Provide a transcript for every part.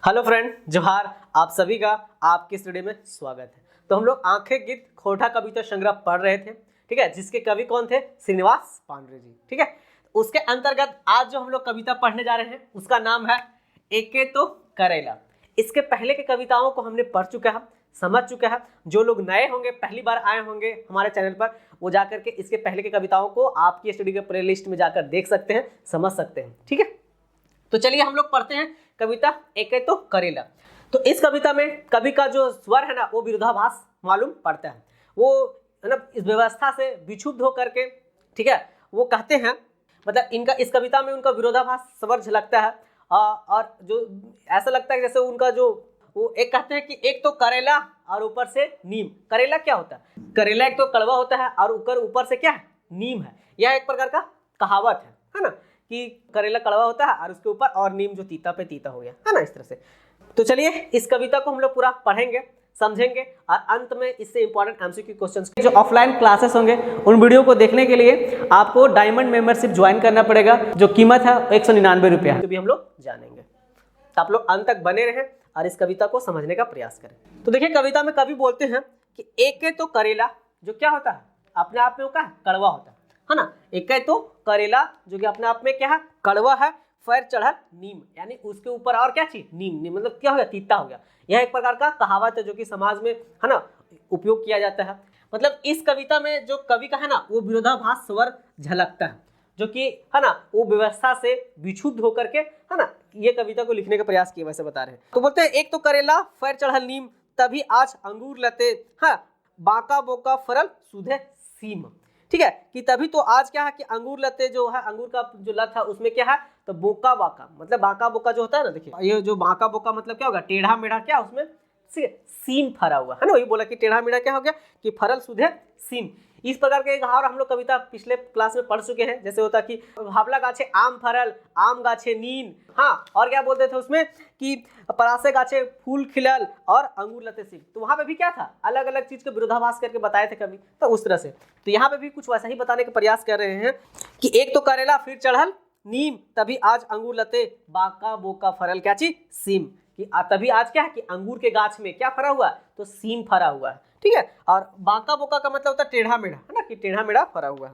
Hello friend, जोहार। आप सभी का आपके स्टडी में स्वागत है। तो हम लोग आंखें गीत खोटा कविता संग्रह पढ़ रहे थे, ठीक है, जिसके कवि कौन थे? श्रीनिवास पांडे जी, ठीक है। उसके अंतर्गत आज जो हम लोग कविता पढ़ने जा रहे हैं उसका नाम है एके तो करेला। इसके पहले के कविताओं को हमने पढ़ चुका है, समझ चुका है। जो लोग नए होंगे, पहली बार आए होंगे हमारे चैनल पर, वो जाकर के इसके पहले के कविताओं को आपकी स्टडी के प्ले लिस्ट में जाकर देख सकते हैं, समझ सकते हैं, ठीक है। तो चलिए हम लोग पढ़ते हैं कविता एके तो करेला। तो इस कविता में कवि का जो स्वर है ना, वो विरोधाभास मालूम पड़ता है। वो है ना, इस व्यवस्था से विक्षुब्ध होकर के, ठीक है, वो कहते हैं, मतलब इनका इस कविता में उनका विरोधाभास स्वर झलकता है। और जो ऐसा लगता है जैसे उनका जो वो एक कहते हैं कि एक तो करेला और ऊपर से नीम। करेला क्या होता है? करेला एक तो कड़वा होता है और ऊपर से क्या है? नीम है। यह एक प्रकार का कहावत है ना, कि करेला कड़वा होता है और उसके ऊपर और नीम जो तीता पे तीता हो गया, है ना, इस तरह से। तो चलिए इस कविता को हम लोग पूरा पढ़ेंगे, समझेंगे और अंत में इससे इंपॉर्टेंट एमसीक्यू क्वेश्चंस जो ऑफलाइन क्लासेस होंगे उन वीडियो को देखने के लिए आपको डायमंड मेंबरशिप ज्वाइन करना पड़ेगा, जो कीमत है 199 रुपया, जो भी हम लोग जानेंगे। तो आप लोग अंत तक बने रहें और इस कविता को समझने का प्रयास करें। तो देखिए कविता में कवि बोलते हैं कि एके तो करेला जो क्या होता है, अपने आप में वो क्या है? कड़वा होता है ना। एके तो करेला जो कि अपने आप में क्या है? कड़वा है। फैर चढ़ा नीम, यानी उसके ऊपर और क्या चीज? नीम मतलब क्या हो गया? तीता हो गया। यह एक प्रकार का कहावत है जो कि समाज में, है ना, उपयोग किया जाता है। मतलब इस कविता में जो कवि का है ना, वो विरोधाभास स्वर झलकता है, जो कि है ना, वो व्यवस्था से विक्षुब्ध होकर के, है ना, ये कविता को लिखने का प्रयास किया, वैसे बता रहे हैं। तो बोलते हैं एक तो करेला फैर चढ़ल नीम, तभी आज अंगूर लते, हाँ, बाका बोका फरल सुधे सीम। ठीक है, कि तभी तो आज क्या है कि अंगूर लते जो है, अंगूर का जो लत है उसमें क्या है? तो बोका बाका, मतलब बाका बोका जो होता है ना, देखिए ये जो बाका बोका मतलब क्या होगा? टेढ़ा मेढ़ा, क्या उसमें सीम फरा हुआ है ना। वही बोला कि टेढ़ा मेढ़ा क्या हो गया कि फरल सुधे सीम। इस प्रकार के एक और हम लोग कविता पिछले क्लास में पढ़ चुके हैं, जैसे होता कि हावला गाछे आम फरल, आम गाछे नीन, हाँ, और क्या बोलते थे उसमें कि परासे गाछे फूल खिलल और अंगूर लते सीम। तो वहां पे भी क्या था? अलग अलग चीज के विरोधाभास करके बताए थे कवि, तो उस तरह से। तो यहाँ पे भी कुछ वैसा ही बताने का प्रयास कर रहे हैं कि एक तो करेला फिर चढ़ल नीम, तभी आज अंगूर लते, बाका बोका फरल क्या चीज? सीम। कि तभी आज क्या है कि अंगूर के गाछ में क्या फरा हुआ? तो सीम फरा हुआ है, ठीक है। और बांका बोका का मतलब होता है टेढ़ा मेढ़ा, है ना, कि टेढ़ा मेढ़ा फरा हुआ है।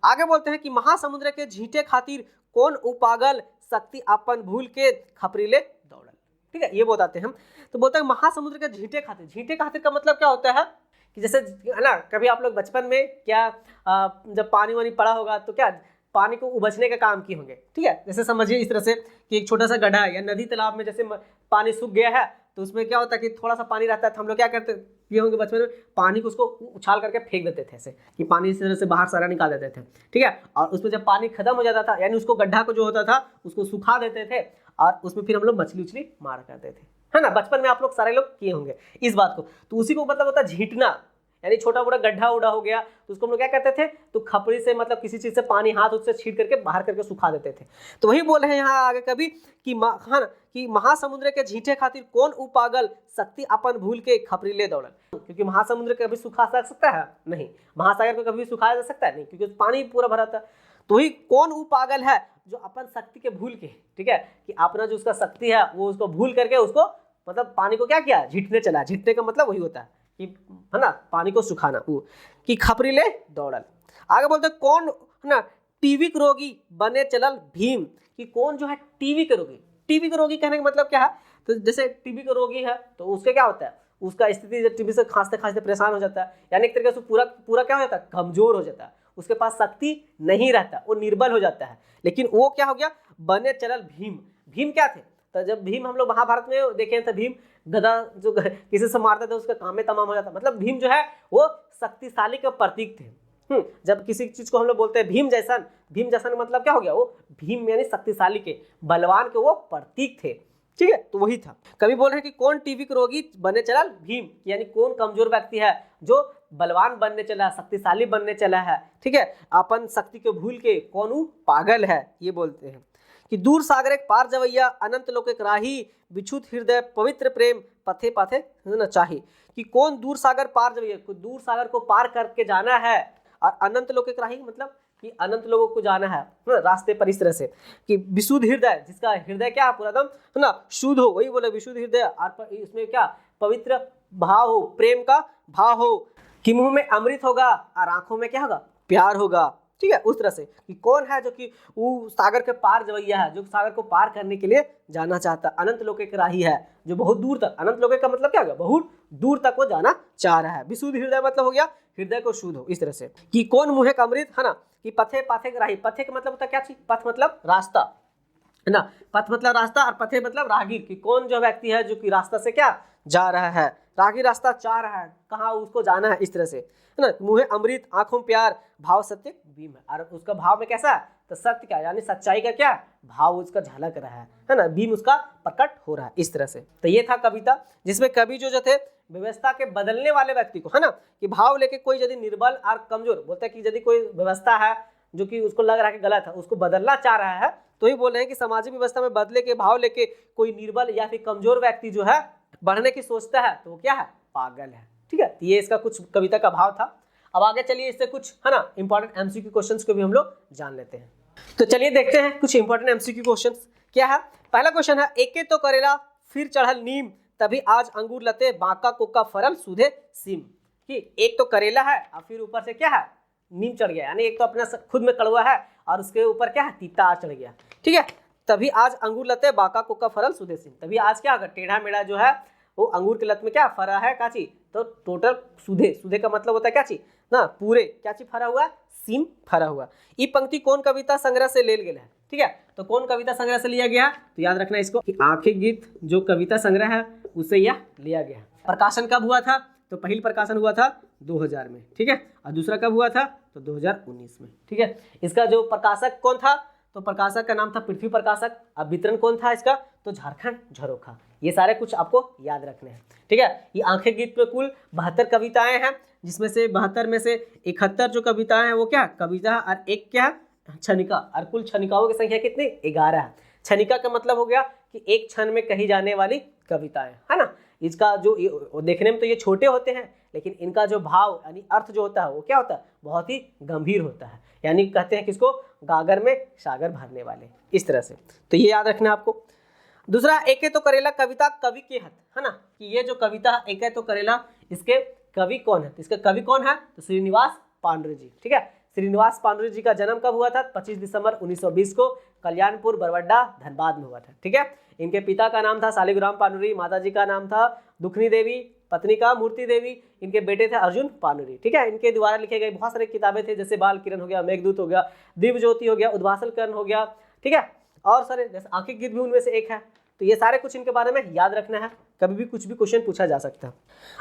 आगे बोलते हैं कि महासमुद्र के झींटे खातिर कौन उपागल, शक्ति अपन भूल के खपरीले दौड़ल। ठीक है, ये बताते हैं हम। तो बोलते हैं महासमुद्र के झींटे खातिर। झींटे खातिर का मतलब क्या होता है कि जैसे, है ना, कभी आप लोग बचपन में क्या जब पानी वानी पड़ा होगा तो क्या पानी को उबचने का काम किए होंगे, ठीक है। जैसे समझिए इस तरह से कि एक छोटा सा गड्ढा है या नदी तालाब में जैसे पानी सूख गया है, तो उसमें क्या होता है कि थोड़ा सा पानी रहता है, तो हम लोग क्या करते ये होंगे बचपन में, पानी को उसको उछाल करके फेंक देते थे, ऐसे कि पानी इस तरह से बाहर सारा निकाल देते थे, ठीक है। और उसमें जब पानी खत्म हो जाता था, यानी उसको गड्ढा को जो होता था उसको सुखा देते थे और उसमें फिर हम लोग मछली उछली मार करते थे, है ना। बचपन में आप लोग सारे लोग किए होंगे इस बात को। तो उसी को मतलब होता है झीटना, यानी छोटा मोटा गड्ढा उड़ा हो गया तो उसको हम लोग क्या करते थे? तो खपड़ी से, मतलब किसी चीज से पानी हाथ उससे छीट करके बाहर करके सुखा देते थे। तो वही बोल रहे हैं यहाँ आगे कभी कि कि महासमुद्र के झींटे खातिर कौन उपागल, शक्ति अपन भूल के खपरीले दौड़ल। क्योंकि महासमुद्र कभी सुखा सकता है? नहीं। महासागर को कभी सुखाया जा सकता है? नहीं, क्योंकि पानी पूरा भरा था। तो वही कौन उपागल है जो अपन शक्ति के भूल के, ठीक है, कि अपना जो उसका शक्ति है वो उसको भूल करके उसको, मतलब पानी को क्या किया? झीटने चला। झीटने का मतलब वही होता है कि, है ना, पानी को सुखाना, वो कि खपरीले दौड़ल। आगे बोलते कौन, है ना, टीवी के रोगी बने चलल भीम। कि कौन जो है टीवी के रोगी। टीवी के रोगी कहने का मतलब क्या है? तो जैसे टीवी का रोगी है तो उसके क्या होता है? उसका स्थिति टीवी से खांसते खांसते परेशान हो जाता है, यानी एक तरीके से पूरा क्या हो जाता है? कमजोर हो जाता है, उसके पास शक्ति नहीं रहता, वो निर्बल हो जाता है। लेकिन वो क्या हो गया? बने चलल भीम। भीम क्या थे? तो जब भीम हम लोग महाभारत में देखे तो भीम गदा जो किसी से मारता था उसका काम में तमाम हो जाता। मतलब भीम जो है वो शक्तिशाली के प्रतीक थे। जब किसी चीज को हम लोग बोलते हैं भीम जैसन, भीम जैसन मतलब क्या हो गया? वो भीम यानी शक्तिशाली के, बलवान के वो प्रतीक थे, ठीक है। तो वही था। कभी बोल रहे हैं कि कौन टीवी के रोगी बनने चला भीम, यानी कौन कमजोर व्यक्ति है जो बलवान बनने चला है, शक्तिशाली बनने चला है, ठीक है, अपन शक्ति को भूल के, कौन पागल है, ये बोलते हैं। कि दूर सागर एक पार जवैया, अनंत लोक एक राही, बिछुत हृदय पवित्र प्रेम, पथे पथे न चाही। कि कौन दूर सागर पार जवैया, दूर सागर को पार करके जाना है, और अनंत लोक एक राही मतलब कि अनंत लोगों को जाना है ना रास्ते पर, इस तरह से कि विशुद्ध हृदय, जिसका हृदय क्या पूरा एकदम है ना शुद्ध हो, वही बोले विशुद्ध हृदय, और इसमें क्या पवित्र भाव हो, प्रेम का भाव हो, कि मुंह में अमृत होगा और आंखों में क्या होगा, प्यार होगा। ठीक है, उस तरह से कि कौन है जो कि वो सागर के पार जवैया है, जो सागर को पार करने के लिए जाना चाहता है, अनंत लोक एक राही है जो बहुत दूर तक, अनंत लोक का मतलब क्या होगा, बहुत दूर तक वो जाना चाह रहा है। विशुद्ध हृदय मतलब हो गया हृदय को शुद्ध हो, इस तरह से कि कौन मुँह का अमृत है ना, कि पथे पाथे का राही, पथे का मतलब होता है क्या चीज, पथ मतलब रास्ता है ना, पथ मतलब रास्ता, और पथे मतलब राहगीर, कि कौन जो व्यक्ति है जो कि रास्ता से क्या जा रहा है, राहगीर रास्ता चाह रहा है, कहाँ उसको जाना है, इस तरह से है ना। मुँह अमृत, आंखों में प्यार, भाव सत्य भीम है, और उसका भाव में कैसा है, तो सत्य का यानी सच्चाई का क्या भाव उसका झलक रहा है ना, भीम उसका प्रकट हो रहा है, इस तरह से। तो ये था कविता, जिसमें कवि जो थे व्यवस्था के बदलने वाले व्यक्ति को है ना, कि भाव लेके कोई यदि निर्बल और कमजोर, बोलते हैं कि यदि कोई व्यवस्था है जो कि उसको लग रहा है कि गलत है, उसको बदलना चाह रहा है, तो ही बोल रहे हैं कि सामाजिक व्यवस्था में बदले के भाव लेके कोई निर्बल या फिर कमजोर व्यक्ति जो है बढ़ने की सोचता है, तो वो क्या है, पागल है। ठीक है, ये इसका कुछ कविता का भाव था। अब आगे चलिए इससे कुछ है ना इंपॉर्टेंट एमसीक्यू क्वेश्चंस को भी हम लोग जान लेते हैं। तो चलिए देखते हैं कुछ इंपॉर्टेंट एमसीक्यू क्वेश्चंस क्या है। पहला क्वेश्चन है, एके तो करेला फिर चढ़ल नीम, तभी आज अंगूर लते बांका कोका फरल सुधे सीम। कि एक तो करेला है और फिर ऊपर से क्या है, नीम चढ़ गया, यानी एक तो अपना खुद में कड़वा है और उसके ऊपर क्या है, तीता चढ़ गया। ठीक है, तभी आज अंगूर लते बांका कोका फरल सुधे सीम, तभी आज क्या होगा, टेढ़ा मेढ़ा जो है वो अंगूर के लत में क्या फरा है, क्या चीज, तो टोटल सुधे, सुधे का मतलब होता है क्या चीज ना, पूरे क्या चीज फरा हुआ, सीम फरा हुआ। ये पंक्ति कौन कविता संग्रह से ले गया है। ठीक है, तो कौन कविता संग्रह से लिया गया, तो याद रखना इसको कि आंखें गीत जो कविता संग्रह है उससे यह लिया गया। प्रकाशन कब हुआ था, तो पहला प्रकाशन हुआ था 2000 में। ठीक है, और दूसरा कब हुआ था, तो 2019 में। ठीक है, इसका जो प्रकाशक कौन था, तो प्रकाशक का नाम था पृथ्वी प्रकाशक। अब वितरण कौन था इसका, तो झारखंड झरोखा। ये सारे कुछ आपको याद रखने हैं। ठीक है, ये आंखें गीत में कुल 72 कविताएं हैं, जिसमें से 72 में से 71 जो कविताएं हैं वो क्या कविता और एक क्या छनिका, और कुल छनिकाओं की संख्या कितनी, 11 है। छनिका का मतलब हो गया कि एक क्षण में कही जाने वाली कविताएं, है ना। इसका जो देखने में तो ये छोटे होते हैं, लेकिन इनका जो भाव यानी अर्थ जो होता है वो क्या होता है, बहुत ही गंभीर होता है, यानी कहते हैं किसको, गागर में सागर भरने वाले, इस तरह से। तो ये याद रखना आपको। दूसरा, एके तो करेला कविता कवि के हत, है ना, कि ये जो कविता एके तो करेला इसके कवि कौन है, इसके कवि कौन है, तो श्रीनिवास पांडुरे जी। ठीक है, श्रीनिवास पांडुरे जी का जन्म कब हुआ था, 25 दिसंबर 1920 को कल्याणपुर बरवड्डा धनबाद में हुआ था। ठीक है, इनके पिता का नाम था शालिग्राम पांडुरी, माता जी का नाम था दुखनी देवी, पत्नी का मूर्ति देवी, इनके बेटे थे अर्जुन पांडुरी। ठीक है, इनके द्वारा लिखे गए बहुत सारे किताबें थे, जैसे बाल किरण हो गया, मेघदूत हो गया, दिव्य ज्योति हो गया, उद्वासल कर्ण हो गया। ठीक है, और सारे जैसे आंखें गीत भी उनमें से एक है। तो ये सारे कुछ इनके बारे में याद रखना है, कभी भी कुछ भी क्वेश्चन पूछा जा सकता है।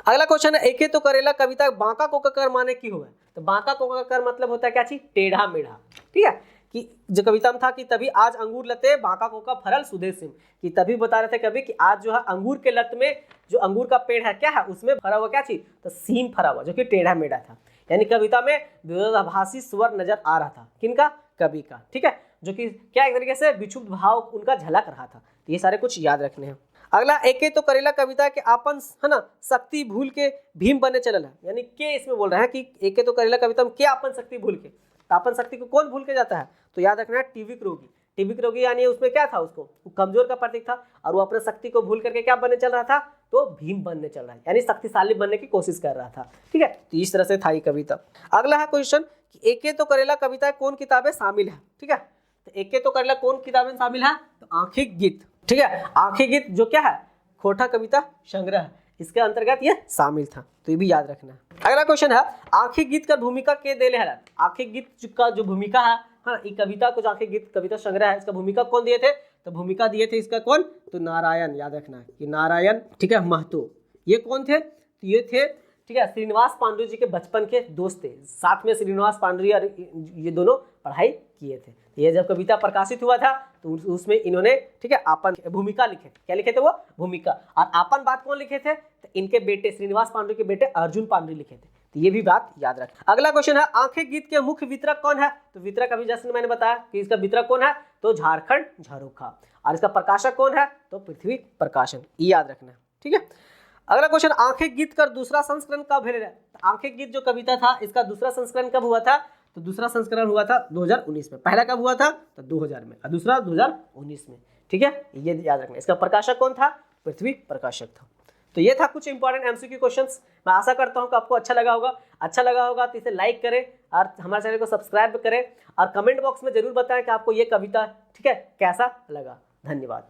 अगला क्वेश्चन है, एके तो करेला कविता बांका कोका कर माने की हुआ, तो बांका कोका कर मतलब होता है क्या चीज, टेढ़ा मेढ़ा। ठीक है, कि जो कविता में था कि तभी आज अंगूर लते बांका कोका फरल सुधे सिम, कि तभी बता रहे थे कभी कि आज जो है अंगूर के लत में जो अंगूर का पेड़ है क्या है, उसमें फरा हुआ क्या चीज, तो सीम फरा हुआ, जो कि टेढ़ा मेढ़ा था। यानी कविता में विरोधाभासी स्वर नजर आ रहा था, किनका, कवि का। ठीक है, जो कि क्या एक तरीके से विक्षुब्ध भाव उनका झलक रहा था। तो ये सारे कुछ याद रखने हैं। अगला, एके तो करेला कविता के आपन है ना शक्ति भूल के भीम बने चलल है, यानी के इसमें बोल रहे हैं कि एके तो करेला कविता में के आपन शक्ति भूल के, तो आपन शक्ति को कौन भूल के जाता है, तो याद रखना है टीविक रोगी। टीविक रोगी यानी उसमें क्या था, उसको कमजोर का प्रतीक था, और वो अपने शक्ति को भूल करके क्या बनने चल रहा था, तो भीम बनने चल रहा है, यानी शक्तिशाली बनने की कोशिश कर रहा था। ठीक है, तो इस तरह से था ये कविता। अगला है क्वेश्चन कि एके तो करेला कविता कौन किताबें शामिल है। ठीक है, तो एके तो करेला कौन किताबें शामिल है, तो आंखें गीत। ठीक है, आंखें गीत जो क्या है, खोटा कविता संग्रह, इसके अंतर्गत ये शामिल था, तो ये भी याद रखना है। अगला क्वेश्चन है, आंखें गीत का भूमिका के देले है, आंखें गीत का जो भूमिका है, हाँ, ये कविता को आंखें गीत कविता संग्रह है, इसका भूमिका कौन दिए थे, तो भूमिका दिए थे इसका कौन, तो नारायण, याद रखना है कि नारायण। ठीक है, महतो, ये कौन थे, तो ये थे ठीक है श्रीनिवास पांडुरे जी के बचपन के दोस्त थे, साथ में श्रीनिवास पांडुरे और ये दोनों पढ़ाई किए थे। ये जब कविता प्रकाशित हुआ था तो उसमें इन्होंने ठीक है आपन भूमिका लिखे, क्या लिखे थे वो भूमिका, और आपन बात कौन लिखे थे, तो इनके बेटे श्रीनिवास पांडुरे के बेटे अर्जुन पांडुरे लिखे थे। तो ये भी बात याद रखें। अगला क्वेश्चन है, आंखें गीत के मुख्य वितरक कौन है, तो वितरक अभी जैसे मैंने बताया कि इसका वितरक कौन है, तो झारखंड झरोखा, और इसका प्रकाशक कौन है, तो पृथ्वी प्रकाशन, ये याद रखना है। ठीक है, अगला क्वेश्चन, आंखें गीत का दूसरा संस्करण कब है, तो आंखें गीत जो कविता था इसका दूसरा संस्करण कब हुआ था, तो दूसरा संस्करण हुआ था 2019 में, पहला कब हुआ था तो 2000 में और दूसरा 2019 में। ठीक है, ये याद रखना। इसका प्रकाशक कौन था, पृथ्वी प्रकाशक था। तो ये था कुछ इंपॉर्टेंट एमसीक्यू क्वेश्चंस। मैं आशा करता हूं कि आपको अच्छा लगा होगा तो इसे लाइक करें और हमारे चैनल को सब्सक्राइब करें और कमेंट बॉक्स में जरूर बताएं कि आपको ये कविता ठीक है कैसा लगा। धन्यवाद।